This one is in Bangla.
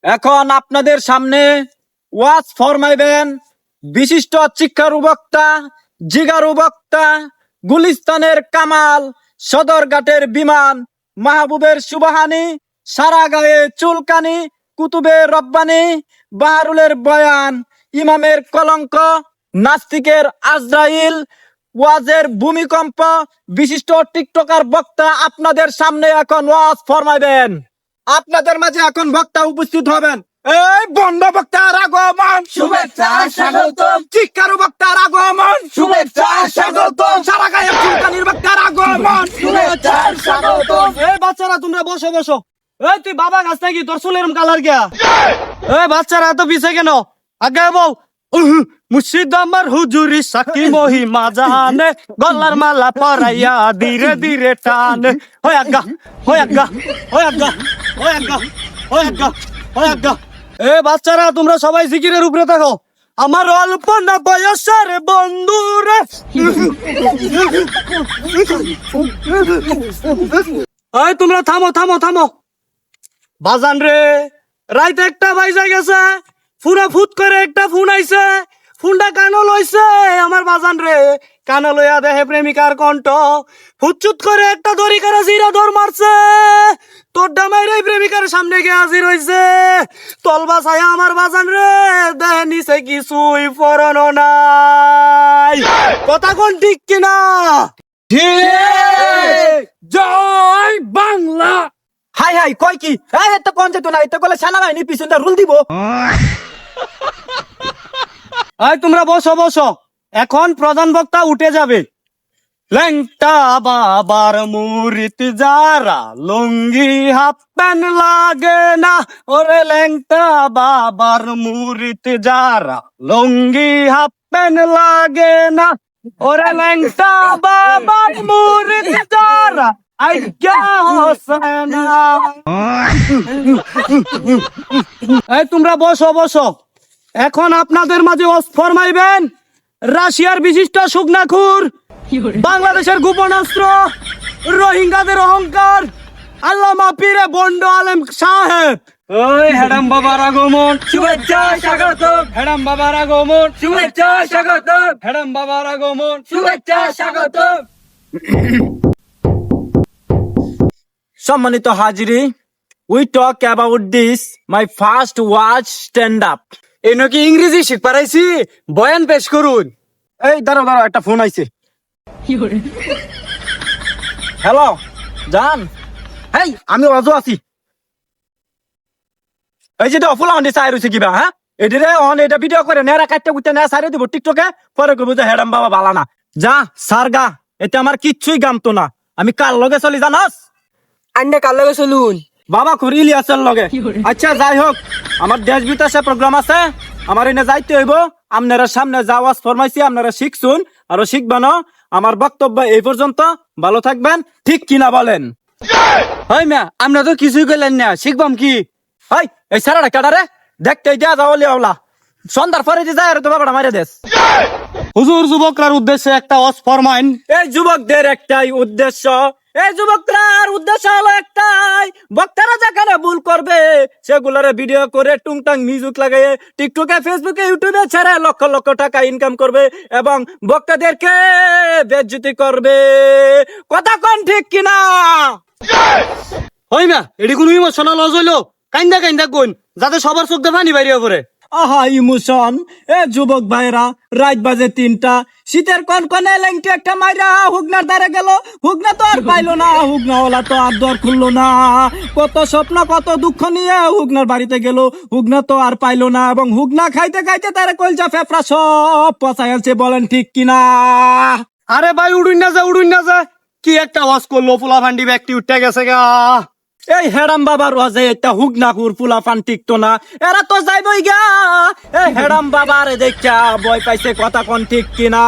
এখন আপনাদের সামনে ওয়াজ ফরমাইবেন বিশিষ্ট শিক্ষার বক্তা, জিগারু বক্তা, গুলিস্তানের কামাল, সদরঘাটের বিমান, মাহবুবের সুবহানি, সারা গায়ে চুলকানি, কুতুবের রব্বানি, বাহারুলের বয়ান, ইমামের কলঙ্ক, নাস্তিকের আজরাইল, ওয়াজের ভূমিকম্প, বিশিষ্ট টিকটকার বক্তা আপনাদের সামনে এখন ওয়াজ ফরমাইবেন। আপনাদের মাঝে এখন বক্তা উপস্থিত হবেন। এই বন্ধ বক্তার আগমন, শুভেচ্ছা স্বাগতম, শিক্ষারু বক্তার আগমন, শুভেচ্ছা স্বাগতম, সারা গায়ে চুলকানির বক্তার আগমন, শুভেচ্ছা স্বাগতম। এই বাচ্চারা তোমরা বসো বসো। এই তুই বাবা গাছ নাকি তোর চুলের কালার গিয়া? এই বাচ্চারা এত পিছে কেন? আগে বল। মুর্শিদ আমার হুজুরি সাকি মহিমা জানে, গলার মালা পরাইয়া ধীরে ধীরে টানে। হয় আজ্ঞা, হয় আজ্ঞা, হয় আজ্ঞা, হয় আজ্ঞা, হয় আজ্ঞা, হয় আজ্ঞা। এ বাচ্চারা তোমরা সবাই জিকিরের উপরে থাকো। আমার অল্প না বয়সের বন্ধুরে। এই তোমরা থামো থামো থামো। বাজান রে, রাইতে একটা বাইজা গেছে, পুরা ফুট করে একটা ফোন আইছে, ফোনটা কানো লইছে আমার বাজান রে, কানো লইয়া দেহে প্রেমিকার কণ্ঠ, ফুটচুত করে একটা দড়ি করে জিরা দৌড় মারছে, তোর ডামাইরে প্রেমিকার সামনে গিয়ে হাজির হইছে, তলবা ছায়া আমার বাজান রে, দেহে নিচে কিছুই পরানো নাই। কথা কোন ঠিক কিনা? জয় বাংলা। হাই হাই কয় কি? এত কোন যেত না, এত কলে সেনাবাহিনী পিছনটা রুল দিব। এই তোমরা বসো বসো, এখন প্রধান বক্তা উঠে যাবে। ল্যাংটা বাবার মুরিত যারা, লুঙ্গি হাফ প্যান্ট লাগে না, ওরে ল্যাংটা বাবার মুরিত যারা, লুঙ্গি হাফ প্যান্ট লাগে না, ওরে ল্যাংটা বাবার মুরিত যারা, আজ্ঞা হোসেনা। এই তোমরা বসো বসো, এখন আপনাদের মাঝে ওয়াজ ফরমাইবেন রাশিয়ার বিশিষ্ট শুকনাখুর, বাংলাদেশের গোপনাস্ত্র, রোহিঙ্গাদের অহংকার, আল্লামা পীরে বন্ড আলেম সাহেব। ওই হেডাম বাবার আগমন, শুভেচ্ছা স্বাগতম, হেডাম বাবার আগমন, শুভেচ্ছা স্বাগতম, হেডাম বাবার আগমন। শুভেচ্ছা স্বাগতম। সম্মানিত হাজিরি, we talk about this my first watch stand up. এই নাকি ইংরেজি শিখ পারাইছি, বয়ান পেশ করুন। এই দাঁড়াও দাঁড়াও, একটা ফোন আইছে। হ্যালো জান, এই আমি অজু আছি। এই যে অফুলা অন্ডি চাই রয়েছে কিবা, হ্যাঁ এটিরে অন এটা ভিডিও করে নেরা কাটতে কুটতে নেয়া সারি দিব টিকটকে, পরে কইব যে হেডাম বাবা বালা না। যা সারগা, এতে আমার কিচ্ছুই গামতো না। আমি কার লগে চলি জানাস? আন্ডা কার লগে চলুন? বাবা খুরি ইলিয়াসের লগে। আচ্ছা যাই হোক, আমার দেশ বিদেশে প্রোগ্রাম আছে, আমার এনে যাইতে হইব। আপনারা সামনে যাওয়াজ ফরমাইছি, আপনারা শিখছুন আরো শিখবেন। আমার বক্তব্য এই পর্যন্ত, ভালো থাকবেন। ঠিক কিনা বলেন? হয় মা, আমরা তো কিছুই করলেন না, শিখবাম কি? হাই এই সারাটা কাটারে দেখতে দেয়া যাওয়ালি আওলা, সন্ধ্যার পরে যে যায় আর তো বাবাটা মারে দেশ। হুজুর যুবকরার উদ্দেশ্যে একটা ওয়াজ ফরমাইন। এই যুবকদের একটাই উদ্দেশ্য, এই যুবকরার উদ্দেশ্য হলো একটাই, বক্তারা যেখানে ভুল করবে সেগুলোর ভিডিও করে টুংটাং মিউজিক লাগাইয়ে টিকটকে, ফেসবুকে, ইউটিউবে ছেড়ে লক্ষ লক্ষ টাকা ইনকাম করবে এবং বক্তাদেরকে বেজ্জতি করবে। কথা কোন ঠিক কিনা? হয় মা, এটি কোনো ইমোশনাল লজ হইলো? কাইন্দা কাইন্দা কোন, যাতে সবার চোখ দিয়ে পানি বাইরে পড়ে। আহা ইমোশন। এ যুবক ভাইরা, রাত বাজে 3টা, শীতের কনকনে ল্যাংটি একটা মাইরা হুগনার দ্বারে গেল, হুগনা তো আর পাইলো না, হুগনা ওলা তো আর দর খুললো না। কত স্বপ্ন কত দুঃখ নিয়ে হুগনার বাড়িতে গেল, হুগনা তো আর পাইলো না, এবং হুগনা খাইতে খাইতে তার কলজা ফেফড়া সব পচাই আছে। বলেন ঠিক কিনা? আরে ভাই উড়ুন না যা, কি একটা ওয়াজ করলো, পোলা ভান্ডি ব্যক্তি উঠতে গেছে গা। এই হেডাম বাবার ওয়াজে একটা হুগনাকুর ফুলা ফান টিকতো না, এরা তো যাইবই গা। এই হেডাম বাবার দেখা ভয় পাইছে। কথা কোন ঠিক কিনা?